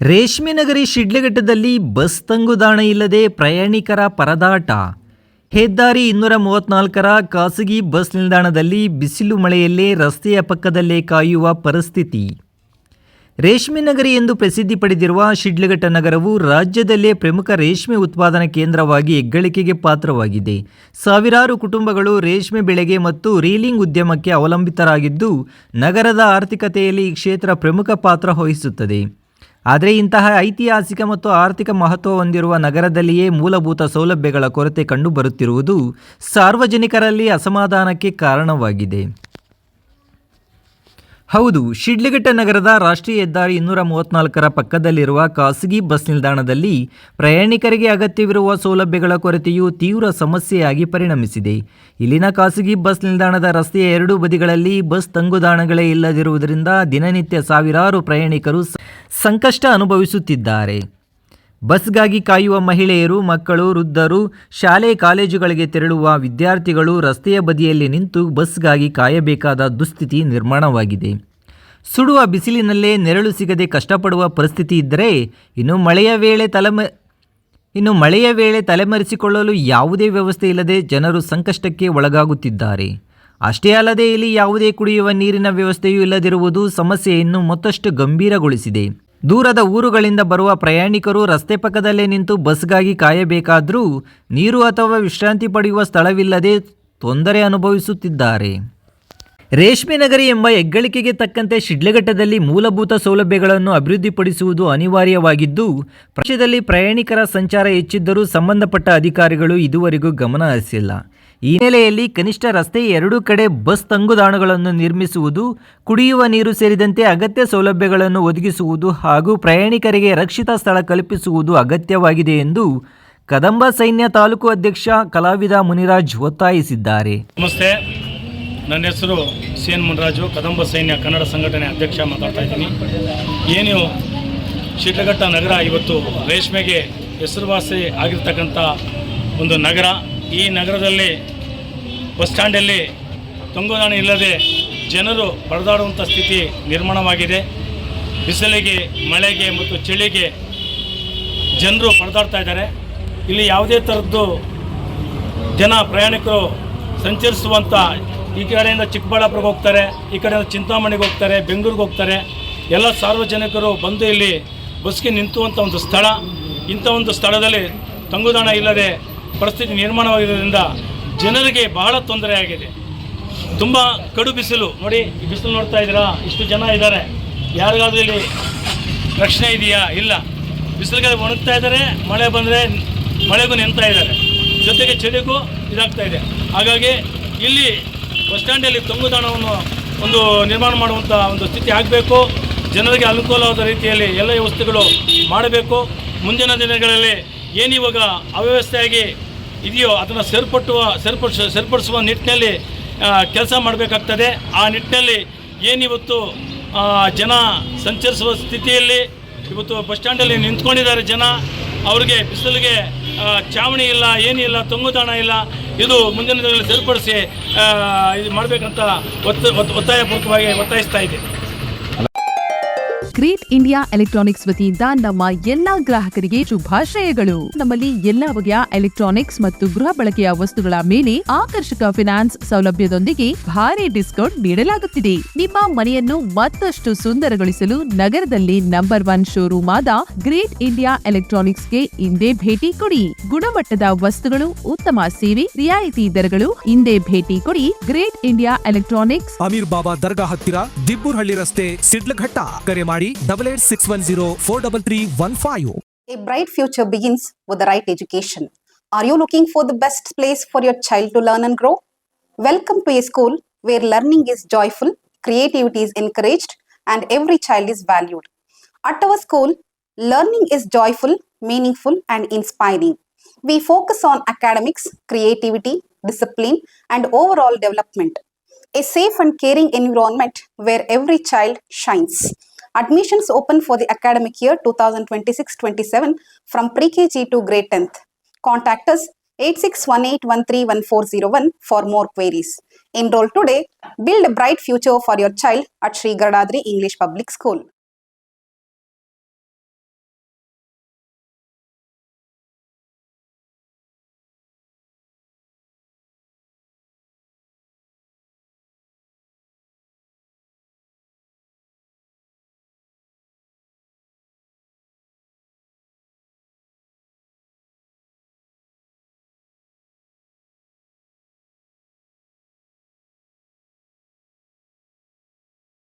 ರೇಷ್ಮೆ ನಗರಿ ಶಿಡ್ಲಘಟ್ಟದಲ್ಲಿ ಬಸ್ ತಂಗುದಾಣ ಇಲ್ಲದೆ ಪ್ರಯಾಣಿಕರ ಪರದಾಟ. ಹೆದ್ದಾರಿ 234ರ ಖಾಸಗಿ ಬಸ್ ನಿಲ್ದಾಣದಲ್ಲಿ ಬಿಸಿಲು ಮಳೆಯಲ್ಲೇ ರಸ್ತೆಯ ಪಕ್ಕದಲ್ಲೇ ಕಾಯುವ ಪರಿಸ್ಥಿತಿ. ರೇಷ್ಮೆ ನಗರಿ ಎಂದು ಪ್ರಸಿದ್ಧಿ ಪಡೆದಿರುವ ಶಿಡ್ಲಘಟ್ಟ ನಗರವು ರಾಜ್ಯದಲ್ಲೇ ಪ್ರಮುಖ ರೇಷ್ಮೆ ಉತ್ಪಾದನಾ ಕೇಂದ್ರವಾಗಿ ಹೆಗ್ಗಳಿಕೆಗೆ ಪಾತ್ರವಾಗಿದೆ. ಸಾವಿರಾರು ಕುಟುಂಬಗಳು ರೇಷ್ಮೆ ಬೆಳೆಗೆ ಮತ್ತು ರೀಲಿಂಗ್ ಉದ್ಯಮಕ್ಕೆ ಅವಲಂಬಿತರಾಗಿದ್ದು, ನಗರದ ಆರ್ಥಿಕತೆಯಲ್ಲಿ ಈ ಕ್ಷೇತ್ರ ಪ್ರಮುಖ ಪಾತ್ರ ವಹಿಸುತ್ತದೆ. ಆದರೆ ಇಂತಹ ಐತಿಹಾಸಿಕ ಮತ್ತು ಆರ್ಥಿಕ ಮಹತ್ವ ಹೊಂದಿರುವ ನಗರದಲ್ಲಿಯೇ ಮೂಲಭೂತ ಸೌಲಭ್ಯಗಳ ಕೊರತೆ ಕಂಡುಬರುತ್ತಿರುವುದು ಸಾರ್ವಜನಿಕರಲ್ಲಿ ಅಸಮಾಧಾನಕ್ಕೆ ಕಾರಣವಾಗಿದೆ. ಹೌದು, ಶಿಡ್ಲಘಟ್ಟ ನಗರದ ರಾಷ್ಟ್ರೀಯ ಹೆದ್ದಾರಿ 234ರ ಪಕ್ಕದಲ್ಲಿರುವ ಖಾಸಗಿ ಬಸ್ ನಿಲ್ದಾಣದಲ್ಲಿ ಪ್ರಯಾಣಿಕರಿಗೆ ಅಗತ್ಯವಿರುವ ಸೌಲಭ್ಯಗಳ ಕೊರತೆಯು ತೀವ್ರ ಸಮಸ್ಯೆಯಾಗಿ ಪರಿಣಮಿಸಿದೆ. ಇಲ್ಲಿನ ಖಾಸಗಿ ಬಸ್ ನಿಲ್ದಾಣದ ರಸ್ತೆಯ ಎರಡೂ ಬದಿಗಳಲ್ಲಿ ಬಸ್ ತಂಗುದಾಣಗಳೇ ಇಲ್ಲದಿರುವುದರಿಂದ ದಿನನಿತ್ಯ ಸಾವಿರಾರು ಪ್ರಯಾಣಿಕರು ಸಂಕಷ್ಟ ಅನುಭವಿಸುತ್ತಿದ್ದಾರೆ. ಬಸ್ಗಾಗಿ ಕಾಯುವ ಮಹಿಳೆಯರು, ಮಕ್ಕಳು, ವೃದ್ಧರು, ಶಾಲೆ ಕಾಲೇಜುಗಳಿಗೆ ತೆರಳುವ ವಿದ್ಯಾರ್ಥಿಗಳು ರಸ್ತೆಯ ಬದಿಯಲ್ಲಿ ನಿಂತು ಬಸ್ಗಾಗಿ ಕಾಯಬೇಕಾದ ದುಸ್ಥಿತಿ ನಿರ್ಮಾಣವಾಗಿದೆ. ಸುಡುವ ಬಿಸಿಲಿನಲ್ಲೇ ನೆರಳು ಸಿಗದೆ ಕಷ್ಟಪಡುವ ಪರಿಸ್ಥಿತಿ ಇದ್ದರೆ, ಇನ್ನು ಮಳೆಯ ವೇಳೆ ತಲೆಮರೆಸಿಕೊಳ್ಳಲು ಯಾವುದೇ ವ್ಯವಸ್ಥೆ ಇಲ್ಲದೆ ಜನರು ಸಂಕಷ್ಟಕ್ಕೆ ಒಳಗಾಗುತ್ತಿದ್ದಾರೆ. ಅಷ್ಟೇ ಅಲ್ಲದೆ ಇಲ್ಲಿ ಯಾವುದೇ ಕುಡಿಯುವ ನೀರಿನ ವ್ಯವಸ್ಥೆಯೂ ಇಲ್ಲದಿರುವುದು ಸಮಸ್ಯೆಯನ್ನು ಮತ್ತಷ್ಟು ಗಂಭೀರಗೊಳಿಸಿದೆ. ದೂರದ ಊರುಗಳಿಂದ ಬರುವ ಪ್ರಯಾಣಿಕರು ರಸ್ತೆ ಪಕ್ಕದಲ್ಲೇ ನಿಂತು ಬಸ್ಗಾಗಿ ಕಾಯಬೇಕಾದರೂ ನೀರು ಅಥವಾ ವಿಶ್ರಾಂತಿ ಪಡೆಯುವ ಸ್ಥಳವಿಲ್ಲದೆ ತೊಂದರೆ ಅನುಭವಿಸುತ್ತಿದ್ದಾರೆ. ರೇಷ್ಮೆ ನಗರಿ ಎಂಬ ಹೆಗ್ಗಳಿಕೆಗೆ ತಕ್ಕಂತೆ ಶಿಡ್ಲಘಟ್ಟದಲ್ಲಿ ಮೂಲಭೂತ ಸೌಲಭ್ಯಗಳನ್ನು ಅಭಿವೃದ್ಧಿಪಡಿಸುವುದು ಅನಿವಾರ್ಯವಾಗಿದ್ದು, ಪ್ರದೇಶದಲ್ಲಿ ಪ್ರಯಾಣಿಕರ ಸಂಚಾರ ಹೆಚ್ಚಿದ್ದರೂ ಸಂಬಂಧಪಟ್ಟ ಅಧಿಕಾರಿಗಳು ಇದುವರೆಗೂ ಗಮನ ಹರಿಸಿಲ್ಲ. ಈ ಹಿನ್ನೆಲೆಯಲ್ಲಿ ಕನಿಷ್ಠ ರಸ್ತೆಯ ಎರಡೂ ಕಡೆ ಬಸ್ ತಂಗುದಾಣಗಳನ್ನು ನಿರ್ಮಿಸುವುದು, ಕುಡಿಯುವ ನೀರು ಸೇರಿದಂತೆ ಅಗತ್ಯ ಸೌಲಭ್ಯಗಳನ್ನು ಒದಗಿಸುವುದು ಹಾಗೂ ಪ್ರಯಾಣಿಕರಿಗೆ ರಕ್ಷಿತ ಸ್ಥಳ ಕಲ್ಪಿಸುವುದು ಅಗತ್ಯವಾಗಿದೆ ಎಂದು ಕದಂಬ ಸೈನ್ಯ ತಾಲೂಕು ಅಧ್ಯಕ್ಷ ಕಲಾವಿದ ಮುನಿರಾಜ್ ಒತ್ತಾಯಿಸಿದ್ದಾರೆ. ನಮಸ್ತೆ, ನನ್ನ ಹೆಸರು ಸಿ.ಎನ್. ಮುನಿರಾಜು, ಕದಂಬ ಸೈನ್ಯ ಕನ್ನಡ ಸಂಘಟನೆ ಅಧ್ಯಕ್ಷ ಮಾತಾಡ್ತಾ ಇದ್ದೀನಿ. ಏನು ಶಿಡ್ಲಘಟ್ಟ ನಗರ ಇವತ್ತು ರೇಷ್ಮೆಗೆ ಹೆಸರುವಾಸಿ ಆಗಿರ್ತಕ್ಕಂಥ ಒಂದು ನಗರ. ಈ ನಗರದಲ್ಲಿ ಬಸ್ ಸ್ಟ್ಯಾಂಡಲ್ಲಿ ತಂಗುದಾಣ ಇಲ್ಲದೆ ಜನರು ಪರದಾಡುವಂಥ ಸ್ಥಿತಿ ನಿರ್ಮಾಣವಾಗಿದೆ. ಬಿಸಿಲಿಗೆ, ಮಳೆಗೆ ಮತ್ತು ಚಳಿಗೆ ಜನರು ಪರದಾಡ್ತಾ ಇದ್ದಾರೆ. ಇಲ್ಲಿ ಯಾವುದೇ ಥರದ್ದು ಪ್ರಯಾಣಿಕರು ಸಂಚರಿಸುವಂಥ, ಈ ಕಡೆಯಿಂದ ಚಿಕ್ಕಬಳ್ಳಾಪುರಕ್ಕೆ ಹೋಗ್ತಾರೆ, ಈ ಕಡೆಯಿಂದ ಚಿಂತಾಮಣಿಗೆ ಹೋಗ್ತಾರೆ, ಬೆಂಗಳೂರಿಗೆ ಹೋಗ್ತಾರೆ. ಎಲ್ಲ ಸಾರ್ವಜನಿಕರು ಬಂದು ಇಲ್ಲಿ ಬಸ್ಗೆ ನಿಂತುವಂಥ ಒಂದು ಸ್ಥಳ. ಇಂಥ ಒಂದು ಸ್ಥಳದಲ್ಲಿ ತಂಗುದಾಣ ಇಲ್ಲದೆ ಪರಿಸ್ಥಿತಿ ನಿರ್ಮಾಣವಾಗಿರೋದ್ರಿಂದ ಜನರಿಗೆ ಬಹಳ ತೊಂದರೆಯಾಗಿದೆ. ತುಂಬ ಕಡು ಬಿಸಿಲು ನೋಡಿ, ಈ ಬಿಸಿಲು ನೋಡ್ತಾ ಇದ್ದೀರಾ, ಇಷ್ಟು ಜನ ಇದ್ದಾರೆ. ಯಾರಿಗಾದ್ರೂ ಇಲ್ಲಿ ರಕ್ಷಣೆ ಇದೆಯಾ? ಇಲ್ಲ. ಬಿಸಿಲಿಗೆ ಒಣಗ್ತಾ ಇದ್ದಾರೆ, ಮಳೆ ಬಂದರೆ ಮಳೆಗೂ ನಿಂತಾ ಇದ್ದಾರೆ, ಜೊತೆಗೆ ಚಳಿಗೂ ಇದಾಗ್ತಾ ಇದೆ. ಹಾಗಾಗಿ ಇಲ್ಲಿ ಬಸ್ ಸ್ಟ್ಯಾಂಡಲ್ಲಿ ತಂಗುದಾಣವನ್ನು ಒಂದು ನಿರ್ಮಾಣ ಮಾಡುವಂಥ ಒಂದು ಸ್ಥಿತಿ ಆಗಬೇಕು. ಜನರಿಗೆ ಅನುಕೂಲವಾದ ರೀತಿಯಲ್ಲಿ ಎಲ್ಲ ವ್ಯವಸ್ಥೆಗಳು ಮಾಡಬೇಕು. ಮುಂದಿನ ದಿನಗಳಲ್ಲಿ ಏನಿವಾಗ ಅವ್ಯವಸ್ಥೆಯಾಗಿ ಇದೆಯೋ ಅದನ್ನು ಸರಿಪಡಿಸುವ ನಿಟ್ಟಿನಲ್ಲಿ ಕೆಲಸ ಮಾಡಬೇಕಾಗ್ತದೆ. ಆ ನಿಟ್ಟಿನಲ್ಲಿ ಏನಿವತ್ತು ಜನ ಸಂಚರಿಸುವ ಸ್ಥಿತಿಯಲ್ಲಿ ಇವತ್ತು ಬಸ್ ಸ್ಟ್ಯಾಂಡಲ್ಲಿ ನಿಂತ್ಕೊಂಡಿದ್ದಾರೆ ಜನ. ಅವರಿಗೆ ಬಿಸಿಲಿಗೆ ಚಾವಣಿ ಇಲ್ಲ, ಏನಿಲ್ಲ, ತಂಗುದಾಣ ಇಲ್ಲ. ಇದು ಮುಂದಿನ ದಿನಗಳಲ್ಲಿ ಸರಿಪಡಿಸಿ ಇದು ಮಾಡಬೇಕಂತ ಒತ್ತಾಯಪೂರ್ವಕವಾಗಿ ಒತ್ತಾಯಿಸ್ತಾ ಇದೆ. ಗ್ರೇಟ್ ಇಂಡಿಯಾ ಎಲೆಕ್ಟ್ರಾನಿಕ್ಸ್ ವತಿಯಿಂದ ನಮ್ಮ ಎಲ್ಲಾ ಗ್ರಾಹಕರಿಗೆ ಶುಭಾಶಯಗಳು. ನಮ್ಮಲ್ಲಿ ಎಲ್ಲಾ ಬಗೆಯ ಎಲೆಕ್ಟ್ರಾನಿಕ್ಸ್ ಮತ್ತು ಗೃಹ ಬಳಕೆಯ ವಸ್ತುಗಳ ಮೇಲೆ ಆಕರ್ಷಕ ಫಿನಾನ್ಸ್ ಸೌಲಭ್ಯದೊಂದಿಗೆ ಭಾರಿ ಡಿಸ್ಕೌಂಟ್ ನೀಡಲಾಗುತ್ತಿದೆ. ನಿಮ್ಮ ಮನೆಯನ್ನು ಮತ್ತಷ್ಟು ಸುಂದರಗೊಳಿಸಲು ನಗರದಲ್ಲಿ ನಂಬರ್ 1 ಶೋರೂಮ್ ಆದ ಗ್ರೇಟ್ ಇಂಡಿಯಾ ಎಲೆಕ್ಟ್ರಾನಿಕ್ಸ್ಗೆ ಇಂದೇ ಭೇಟಿ ಕೊಡಿ. ಗುಣಮಟ್ಟದ ವಸ್ತುಗಳು, ಉತ್ತಮ ಸೇವೆ, ರಿಯಾಯಿತಿ ದರಗಳು. ಇಂದೇ ಭೇಟಿ ಕೊಡಿ. ಗ್ರೇಟ್ ಇಂಡಿಯಾ ಎಲೆಕ್ಟ್ರಾನಿಕ್ಸ್, ಅಮೀರ್ ಬಾಬಾ ದರ್ಗಾ ಹತ್ತಿರ, ದಿಬ್ಬೂರ್ಹಳ್ಳಿ ರಸ್ತೆ, ಶಿಡ್ಲಘಟ್ಟ. ಕರೆ ಮಾಡಿ 8861043315. A bright future begins with the right education. Are you looking for the best place for your child to learn and grow? Welcome to a school where learning is joyful, creativity is encouraged, and every child is valued. At our school, learning is joyful, meaningful, and inspiring. We focus on academics, creativity, discipline, and overall development. A safe and caring environment where every child shines. Admissions open for the academic year 2026-27 from pre-KG to grade 10th. Contact us 8618131401 for more queries. Enroll today. Build a bright future for your child at Sri Garadri English Public School.